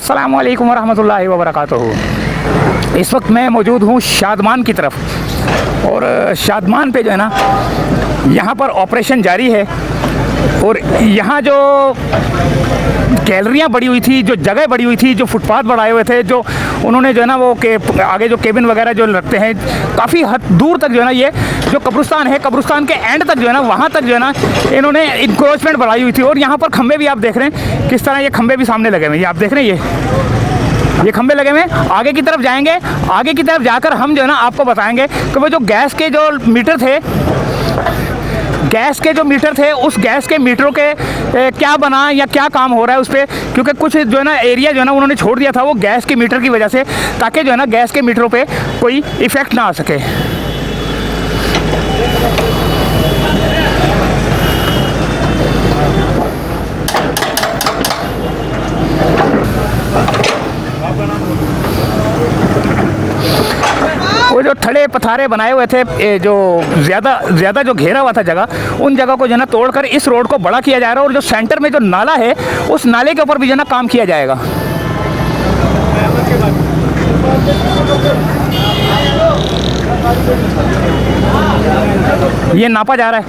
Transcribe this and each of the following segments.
अस्सलामुअलैकुम वरहमतुल्लाहि वबरकातुहू। इस वक्त मैं मौजूद हूँ शादमान की तरफ और शादमान पे जो है ना यहाँ पर ऑपरेशन जारी है और यहाँ जो गैलरियाँ बड़ी हुई थी, जो जगह बड़ी हुई थी, जो फुटपाथ बढ़ाए हुए थे, जो उन्होंने जो है ना वो के आगे जो केबिन वगैरह जो रखते हैं काफ़ी हद दूर तक जो है ना ये जो कब्रिस्तान है, कब्रिस्तान के एंड तक जो है ना वहाँ तक जो है ना इन्होंने इंक्रोचमेंट बढ़ाई हुई थी। और यहाँ पर खंबे भी आप देख रहे हैं किस तरह ये खंबे भी सामने लगे हुए हैं, ये आप देख रहे हैं ये खंबे लगे हुए हैं। आगे की तरफ जाएंगे, आगे की तरफ जाकर हम जो है ना आपको बताएंगे कि वो जो गैस के जो मीटर थे, गैस के जो मीटर थे उस गैस के मीटरों के क्या बना या क्या काम हो रहा है उस पर, क्योंकि कुछ जो है ना एरिया जो है ना उन्होंने छोड़ दिया था वो गैस के मीटर की वजह से, ताकि जो है ना गैस के मीटरों पे कोई इफ़ेक्ट ना आ सके। वो जो थड़े पथारे बनाए हुए थे, जो ज़्यादा जो घेरा हुआ था जगह, उन जगह को जो है ना तोड़कर इस रोड को बड़ा किया जा रहा है और जो सेंटर में जो नाला है उस नाले के ऊपर भी जो है ना काम किया जाएगा। ये नापा जा रहा है।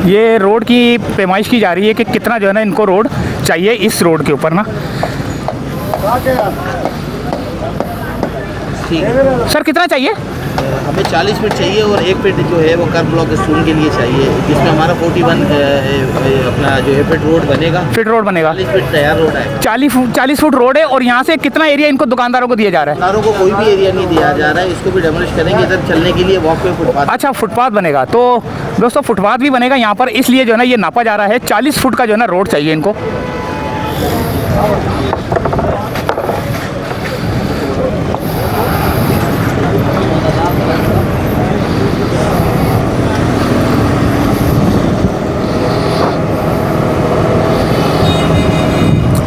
ये रोड की पैमाइश की जा रही है कि कितना जो है ना इनको रोड चाहिए इस रोड के ऊपर ना। ठीक है सर, कितना चाहिए? हमें 40 फीट चाहिए और 1 फीट जो है वो कर्ब ब्लॉक स्टोन के लिए चाहिए, जिसमें हमारा 41 अपना जो है फीट रोड बनेगा। फीट रोड बनेगा, 40 फीट तैयार रोड है। 40 फुट रोड है। और यहाँ से कितना एरिया इनको दुकानदारों को दिया जा रहा है? दुकानदारों को कोई भी एरिया नहीं दिया जा रहा है, इसको भी डेमोलिश करेंगे इधर चलने के लिए वॉक वे फुटपाथ। अच्छा, फुटपाथ बनेगा। तो दोस्तों फुटपाथ भी बनेगा यहाँ पर, इसलिए जो है ना ये नापा जा रहा है। 40 फुट का जो है ना रोड चाहिए इनको।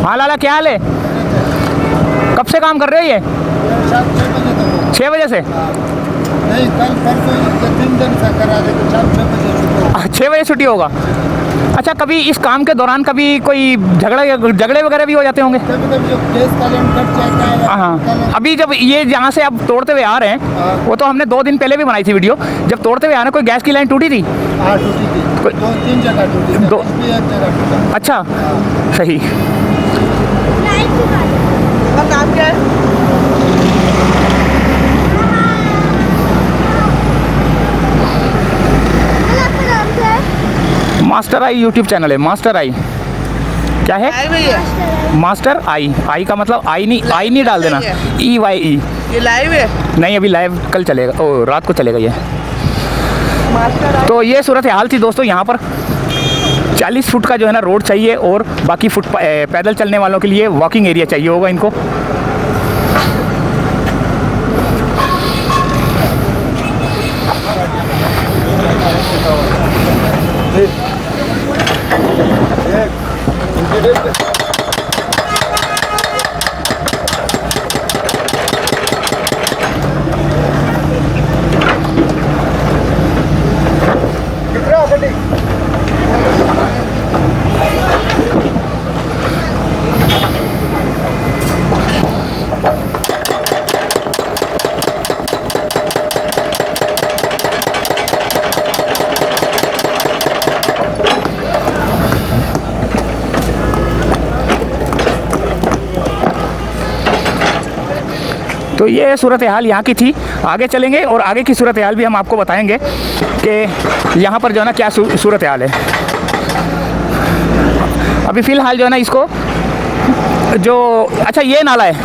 हाँ लाला, क्या हाल है? कब से काम कर रहे हो ये? 6 बजे से? नहीं, कल परसों 3 दिन से करा दे, 6 बजे छुट्टी होगा। अच्छा, कभी इस काम के दौरान कभी कोई झगड़े वगैरह भी हो जाते होंगे? कभी-कभी जो गैस का लाइन कट जाता है। हाँ, अभी जब ये जहाँ से अब तोड़ते हुए आ रहे हैं, वो तो हमने 2 दिन पहले भी बनाई थी वीडियो, जब तोड़ते हुए आ रहे हैं कोई गैस की लाइन टूटी थी? हाँ, टूटी थी। 2-3 जगह टूटी थी। दो- एक जगह टूटा। अच्छा, सही। काम क्या है? मास्टर आई यूट्यूब चैनल है, मास्टर आई। क्या है? मास्टर आई। आई का मतलब आई नहीं डाल देना, EYE। ये लाइव है? नहीं, अभी लाइव कल चलेगा, ओ रात को चलेगा ये। तो ये सूरत हाल थी दोस्तों। यहाँ पर 40 फुट का जो है ना रोड चाहिए और बाकी पैदल चलने वालों के लिए वॉकिंग एरिया चाहिए होगा इनको। तो ये सूरत हाल यहाँ की थी। आगे चलेंगे और आगे की सूरत हाल भी हम आपको बताएंगे कि यहाँ पर जो है ना क्या सूरत हाल है। अभी फ़िलहाल जो है ना इसको जो अच्छा ये नाला है,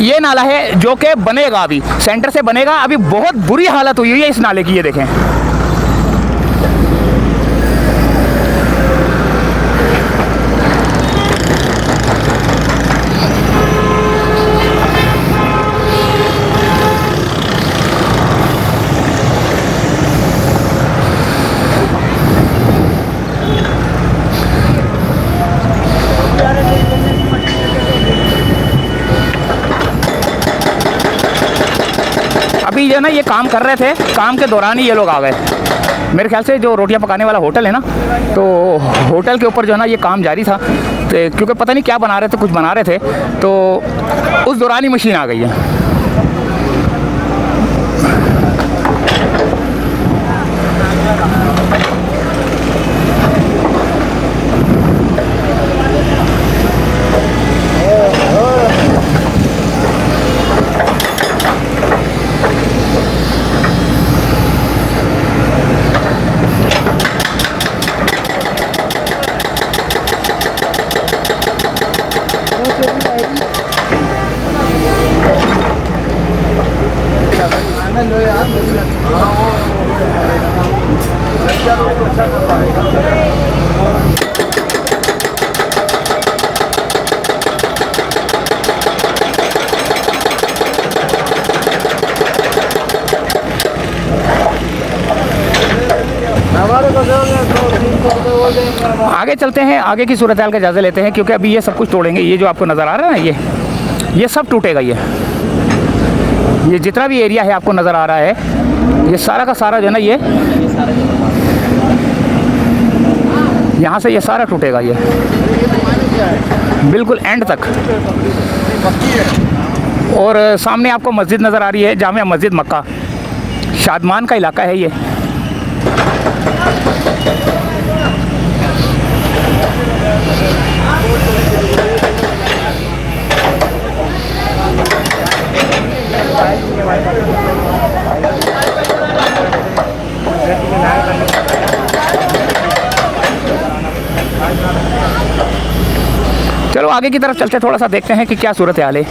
ये नाला है जो कि बनेगा, अभी सेंटर से बनेगा। अभी बहुत बुरी हालत हुई है इस नाले की, ये देखें। अभी है ना ये काम कर रहे थे, काम के दौरान ही ये लोग आ गए। मेरे ख्याल से जो रोटियां पकाने वाला होटल है ना, तो होटल के ऊपर जो है ना ये काम जारी था, तो क्योंकि पता नहीं क्या बना रहे थे, कुछ बना रहे थे, तो उस दौरान ही मशीन आ गई है। आगे चलते हैं, आगे की सूरत हाल का जायज़ा लेते हैं, क्योंकि अभी ये सब कुछ तोड़ेंगे। ये जो आपको नज़र आ रहा है ना, ये सब टूटेगा। ये जितना भी एरिया है आपको नज़र आ रहा है, ये सारा का सारा जो है ना, ये यहाँ से ये सारा टूटेगा, ये बिल्कुल एंड तक। और सामने आपको मस्जिद नज़र आ रही है, जामिया मस्जिद मक्का, शादमान का इलाका है ये। चलो आगे की तरफ चलते, थोड़ा सा देखते हैं कि क्या सूरत हाल है।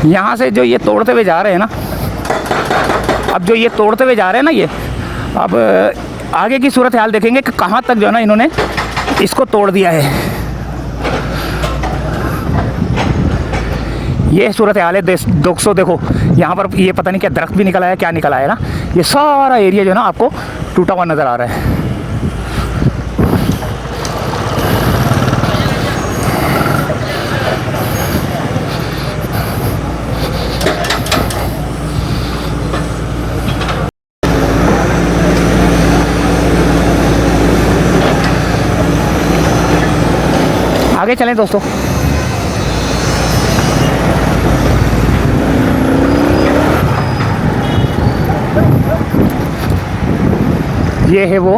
यहाँ से जो ये तोड़ते हुए जा रहे हैं ना, अब जो ये तोड़ते हुए जा रहे हैं ना, ये अब आगे की सूरत हाल देखेंगे कि कहाँ तक जो है ना इन्होंने इसको तोड़ दिया है। ये सूरत हाल है दोस्तों। देखो यहाँ पर ये पता नहीं क्या दरख्त भी निकला है, क्या निकला है ना, ये सारा एरिया जो है ना आपको टूटा हुआ नज़र आ रहा है। आगे चलें दोस्तों। ये है वो,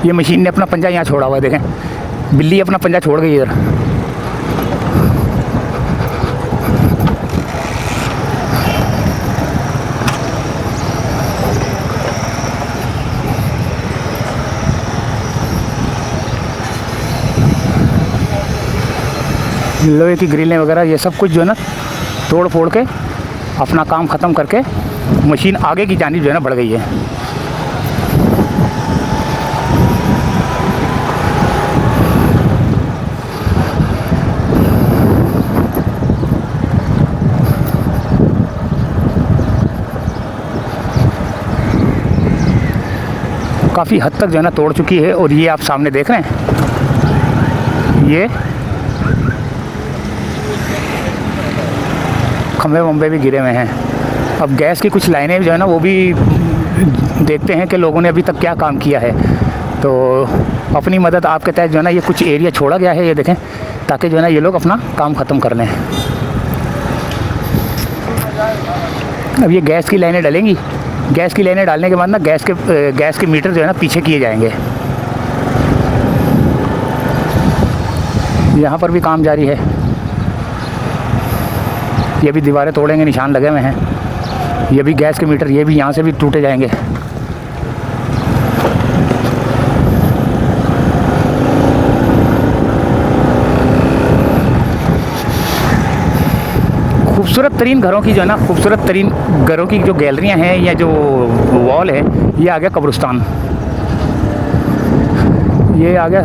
ये मशीन ने अपना पंजा यहाँ छोड़ा हुआ है, देखें बिल्ली अपना पंजा छोड़ गई इधर। लोहे की ग्रिलें वगैरह ये सब कुछ जो है ना तोड़ फोड़ के अपना काम ख़त्म करके मशीन आगे की जानिब जो है ना बढ़ गई है। काफ़ी हद तक जो है ना तोड़ चुकी है। और ये आप सामने देख रहे हैं, ये खंभे वंबे भी गिरे हुए हैं। अब गैस की कुछ लाइनें जो है ना वो भी देखते हैं कि लोगों ने अभी तक क्या काम किया है। तो अपनी मदद आपके तहत जो है ना ये कुछ एरिया छोड़ा गया है, ये देखें, ताकि जो है ना ये लोग अपना काम ख़त्म कर लें। अब ये गैस की लाइनें डलेंगी, गैस की लाइनें डालने के बाद ना गैस के मीटर जो है ना पीछे किए जाएंगे। यहाँ पर भी काम जारी है, ये भी दीवारें तोड़ेंगे, निशान लगे हुए हैं। ये भी गैस के मीटर, ये भी यहाँ से भी टूटे जाएंगे। खूबसूरत तरीन घरों की जो है ना, खूबसूरत तरीन घरों की जो गैलरियाँ हैं या जो वॉल है, ये आ गया कब्रिस्तान। ये आ गया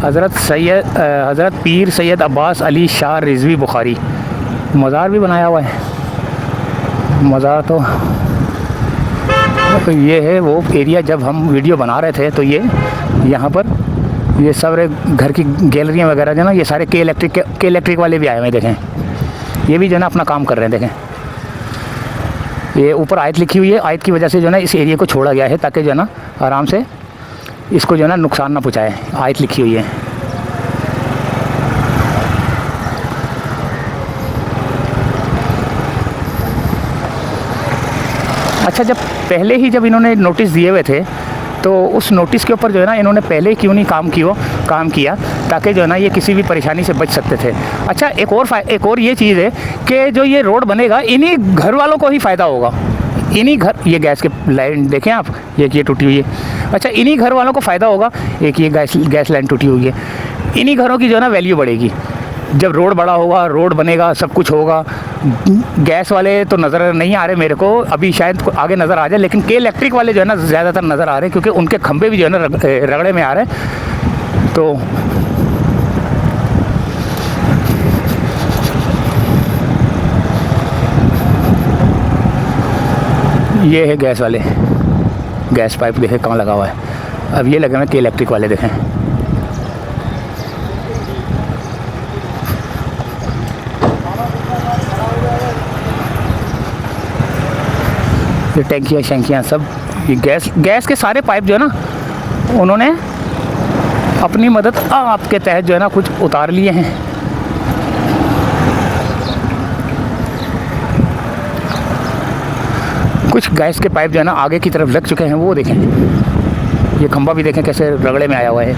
हज़रत पीर सैयद अब्बास अली शाह रिजवी बुखारी। मज़ार भी बनाया हुआ है। मज़ा तो ये है वो एरिया। जब हम वीडियो बना रहे थे तो ये यहाँ पर ये सारे घर की गैलरियाँ वगैरह जो ना, ये सारे के इलेक्ट्रिक वाले भी आए हुए हैं। देखें, ये भी जो है ना अपना काम कर रहे हैं। देखें, ये ऊपर आयत लिखी हुई है, आयत की वजह से जो है ना इस एरिया को छोड़ा गया है ताकि जो है ना आराम से इसको जो है ना नुकसान ना पहुँचाए। आयत लिखी हुई है। अच्छा, जब इन्होंने नोटिस दिए हुए थे तो उस नोटिस के ऊपर जो है ना इन्होंने पहले क्यों नहीं काम किया ताकि जो है ना ये किसी भी परेशानी से बच सकते थे। अच्छा, एक और ये चीज़ है कि जो ये रोड बनेगा इन्हीं घर वालों को ही फ़ायदा होगा। इन्हीं घर, ये गैस के लाइन देखें आप, ये टूटी हुई है। अच्छा, इन्हीं घर वालों को फ़ायदा होगा। एक ये गैस लाइन टूटी हुई है। इन्हीं घरों की जो है ना वैल्यू बढ़ेगी। जब रोड बड़ा होगा, रोड बनेगा, सब कुछ होगा। गैस वाले तो नज़र नहीं आ रहे मेरे को, अभी शायद आगे नज़र आ जाए, लेकिन के इलेक्ट्रिक वाले जो है ना ज़्यादातर नज़र आ रहे हैं क्योंकि उनके खंभे भी जो है ना रगड़े में आ रहे हैं। तो ये है गैस वाले, गैस पाइप देखें कहाँ लगा हुआ है। अब ये लगे हुए के इलेक्ट्रिक वाले देखें। ये टैंकियाँ शैंकियाँ सब, ये गैस के सारे पाइप जो है ना उन्होंने अपनी मदद आपके तहत जो है ना कुछ उतार लिए हैं। कुछ गैस के पाइप जो है ना आगे की तरफ लग चुके हैं, वो देखें। ये खंभा भी देखें कैसे रगड़े में आया हुआ है।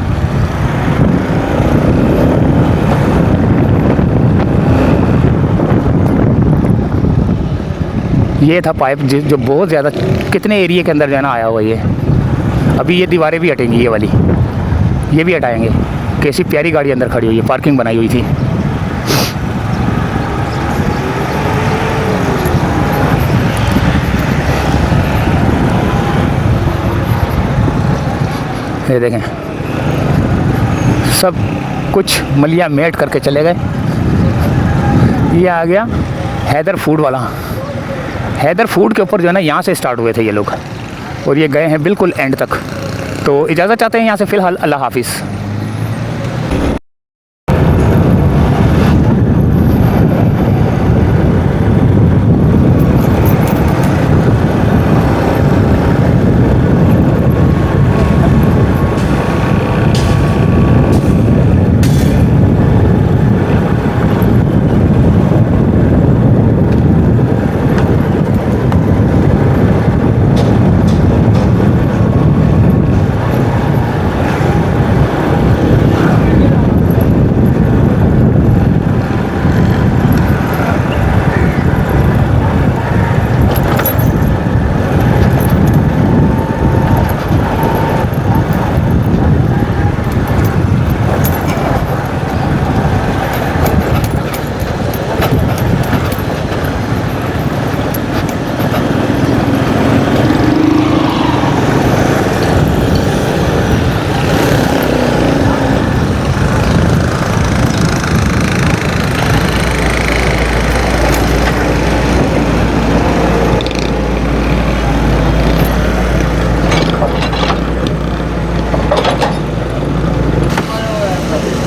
ये था पाइप जो बहुत ज़्यादा कितने एरिया के अंदर जो है ना आया हुआ है। अभी ये दीवारें भी हटेंगी, ये वाली ये भी हटाएंगे। कैसी प्यारी गाड़ी अंदर खड़ी हुई है, पार्किंग बनाई हुई थी। ये देखें, सब कुछ मलिया मेट करके चले गए। ये आ गया हैदर फूड वाला। हैदर फूड के ऊपर जो है ना यहाँ से स्टार्ट हुए थे ये लोग, और ये गए हैं बिल्कुल एंड तक। तो इजाज़त चाहते हैं यहाँ से फ़िलहाल। अल्लाह हाफिज़।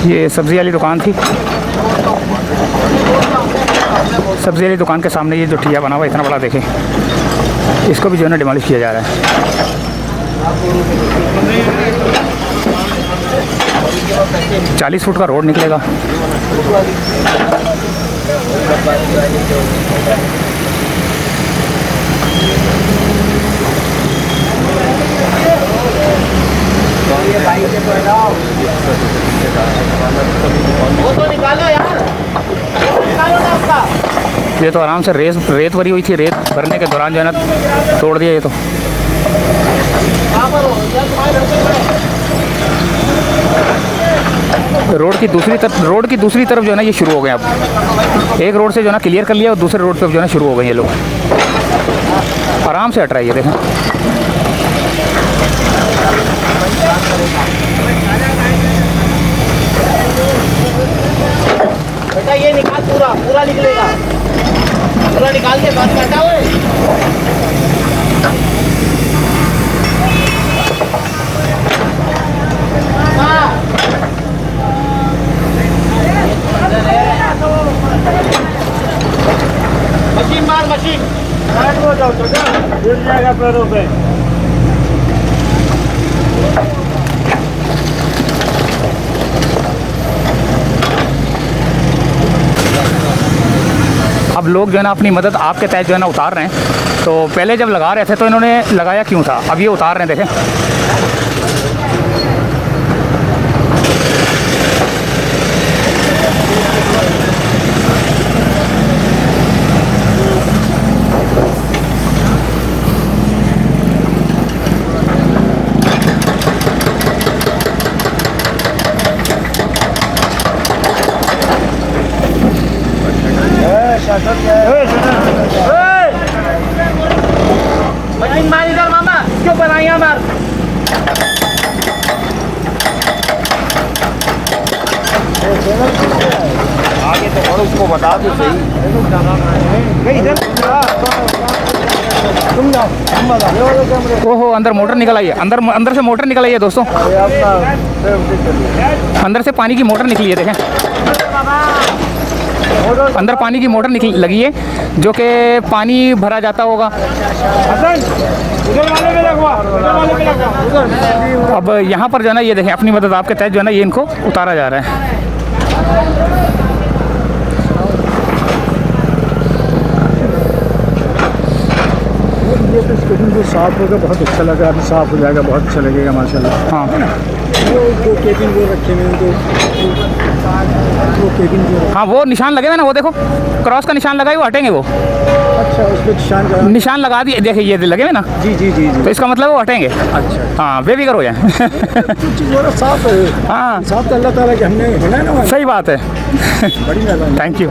ये सब्ज़ी वाली दुकान थी। सब्ज़ी वाली दुकान के सामने ये जो ठिया बना हुआ इतना बड़ा देखें, इसको भी जो है ना डिमोलिश किया जा रहा है। 40 फुट का रोड निकलेगा। ये तो आराम से रेत भरी हुई थी। रेत भरने के दौरान जो है ना तोड़ दिया ये तो। रोड की दूसरी तरफ जो है ना ये शुरू हो गए। अब एक रोड से जो है ना क्लियर कर लिया और दूसरे रोड पे जो है ना शुरू हो गए ये लोग। आराम से हट रहा है ये देखें। बेटा ये निकाल, पूरा निकलेगा। थोड़ा निकाल के बात करता हुए। मशीन मार मशीन। गिर जाएगा पैरों पे। अब लोग जो है ना अपनी मदद आपके तहत जो है ना उतार रहे हैं। तो पहले जब लगा रहे थे तो इन्होंने लगाया क्यों था, अब ये उतार रहे हैं, देखें। मशीन मार इधर मामा, क्यों बनाइया मार। आगे तो और उसको बता दो सही। इधर तुम जाओ, हम बताओ। ओहो, अंदर मोटर निकल आई है, अंदर से मोटर निकल आई है दोस्तों। अंदर से पानी की मोटर निकली है, देखें। अंदर पानी की मोटर निकल लगी है, जो कि पानी भरा जाता होगा। अब यहाँ पर जो है ना ये देखें, अपनी मदद आपके तहत जो है ना ये इनको उतारा जा रहा है। ये तो स्टेशन जो साफ होगा बहुत अच्छा लगा, अभी साफ हो जाएगा, बहुत अच्छा लगेगा माशाल्लाह। हाँ वो दो केबिन जो रखे हुए हैं तो वो केबिन जो हाँ, वो निशान लगे हुए ना, वो देखो क्रॉस का निशान लगा है, वो हटेंगे वो। अच्छा उस पर निशान निशान लगा दिए, देखिए ये लगे हुए ना, जी जी जी जी। तो इसका मतलब वो हटेंगे। अच्छा हाँ, बेफिक्र हो जाए। कुछ चीज़ वाला साफ है। हाँ साफ तो अल्लाह ताला के हमने होना है ना। सही बात है। बड़ी मेहरबानी। Thank you.